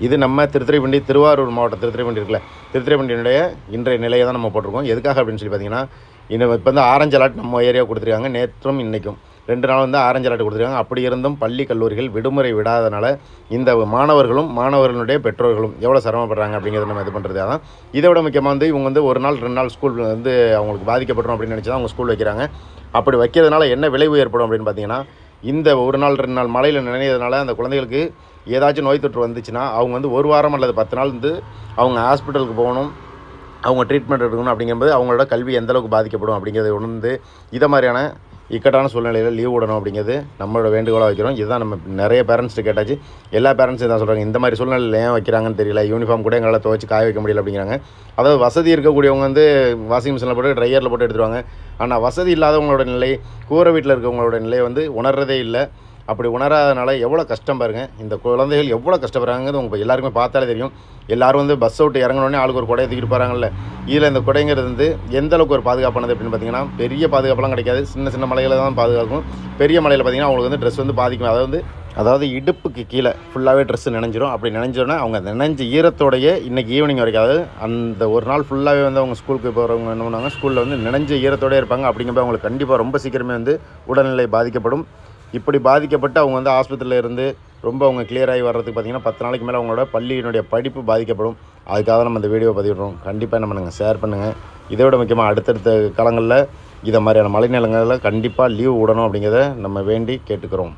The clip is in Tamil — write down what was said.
இது நம்ம திருத்துறைப்பூண்டி திருவாரூர் மாவட்டம் திருத்துறைப்பூண்டி இருக்குல்ல, திருத்துறைப்பூண்டியினுடைய இன்றைய நிலையை தான் நம்ம போட்டிருக்கோம். எதுக்காக அப்படின்னு சொல்லி பார்த்தீங்கன்னா, இப்போ வந்து ஆரஞ்சு அலர்ட் நம்ம ஏரியா கொடுத்துருக்காங்க. நேற்றும் இன்றைக்கும் 2 நாள் வந்து ஆரஞ்சு அலர்ட் கொடுத்துருக்காங்க. அப்படி இருந்தும் பள்ளி கல்லூரிகள் விடுமுறை விடாதனால இந்த மாணவர்களும் மாணவர்களுடைய பெற்றோர்களும் எவ்வளோ சிரமப்படுறாங்க அப்படிங்கிறத நம்ம இது பண்ணுறது. அதான் இதை விட முக்கியமாக வந்து இவங்க வந்து 1 நாள் 2 நாள் ஸ்கூல் வந்து அவங்களுக்கு பாதிக்கப்படும் அப்படின்னு நினச்சி தான் அவங்க ஸ்கூல் வைக்கிறாங்க. அப்படி வைக்கிறதுனால என்ன விளைவு ஏற்படும் அப்படின்னு பார்த்தீங்கன்னா, இந்த 1 நாள் 2 நாள் மழையில் நினைக்கிறதுனால அந்த குழந்தைகளுக்கு ஏதாச்சும் நோய் தொற்று வந்துச்சுன்னா அவங்க வந்து 1 வாரம் அல்லது 10 நாள் வந்து அவங்க ஹாஸ்பிட்டலுக்கு போகணும், அவங்க ட்ரீட்மெண்ட் எடுக்கணும். அப்படிங்கும்போது அவங்களோட கல்வி எந்தளவுக்கு பாதிக்கப்படும் அப்படிங்கிறத உணர்ந்து இதை மாதிரியான இக்கட்டான சூழ்நிலையில் லீவ் விடணும் அப்படிங்கிறது நம்மளோட வேண்டுகோளாக வைக்கிறோம். இதுதான் நம்ம நிறைய பேரண்ட்ஸ்ட்டு கேட்டாச்சு. எல்லா பேரண்ட்ஸும் தான் சொல்கிறாங்க, இந்த மாதிரி சூழ்நிலையில் ஏன் வைக்கிறாங்கன்னு தெரியல, யூனிஃபார்ம் கூட எங்களால் துவைச்சி காய வைக்க முடியல அப்படிங்கிறாங்க. அதாவது வசதி இருக்கக்கூடியவங்க வந்து வாஷிங் மிஷினில் போட்டு ட்ரையரில் போட்டு எடுத்துருவாங்க. ஆனால் வசதி இல்லாதவங்களோட நிலை, கூரை வீட்டில் இருக்கவங்களோட நிலையை வந்து உணர்றதே இல்லை. அப்படி உணராதனால எவ்வளோ கஷ்டம் பாருங்கள். இந்த குழந்தைகள் எவ்வளோ கஷ்டப்படுறாங்கிறது உங்களுக்கு எல்லாருக்குமே பார்த்தாலே தெரியும். எல்லோரும் வந்து பஸ் விட்டு இறங்கினோடனே ஆளுக்கு ஒரு குடையை தூக்கிட்டு போகிறாங்கல்ல. இதில் இந்த குடைங்கிறது வந்து எந்தளவுக்கு ஒரு பாதுகாப்பானது அப்படின்னு பார்த்தீங்கன்னா, பெரிய பாதுகாப்பெல்லாம் கிடைக்காது. சின்ன சின்ன மலைகளை தான் பாதுகாக்கும். பெரிய மலையில் பார்த்திங்கன்னா அவங்களுக்கு வந்து ட்ரெஸ் வந்து பாதிக்கும். அதாவது இடுப்புக்கு கீழே ஃபுல்லாகவே ட்ரெஸ்ஸு நினைஞ்சிரும். அப்படி நினைஞ்சோடனே அவங்க நினைஞ்ச ஈரத்தோடையே இன்றைக்கி ஈவினிங் வரைக்கும், அதாவது அந்த ஒரு நாள் ஃபுல்லாகவே வந்து அவங்க ஸ்கூலுக்கு போகிறவங்க என்ன பண்ணுவாங்க, ஸ்கூலில் வந்து நினைஞ்ச ஈரத்தோடே இருப்பாங்க. அப்படிங்கும்போது அவங்களுக்கு கண்டிப்பாக ரொம்ப சீக்கிரமே வந்து உடல்நிலை பாதிக்கப்படும். இப்படி பாதிக்கப்பட்டு அவங்க வந்து ஆஸ்பத்திரியில் இருந்து ரொம்ப அவங்க கிளியர் ஆகி வர்றதுக்கு பார்த்திங்கன்னா 10 நாளைக்கு மேலே அவங்களோட பள்ளியினுடைய படிப்பு பாதிக்கப்படும். அதுக்காக நம்ம இந்த வீடியோ பதிவிடுறோம். கண்டிப்பாக என்ன பண்ணுங்கள், ஷேர் பண்ணுங்கள். இதை விட முக்கியமாக அடுத்தடுத்த காலங்களில் இதை மாதிரியான மழைநிலங்களில் கண்டிப்பாக லீவ் விடணும் அப்படிங்கிறத நம்ம வேண்டி கேட்டுக்கிறோம்.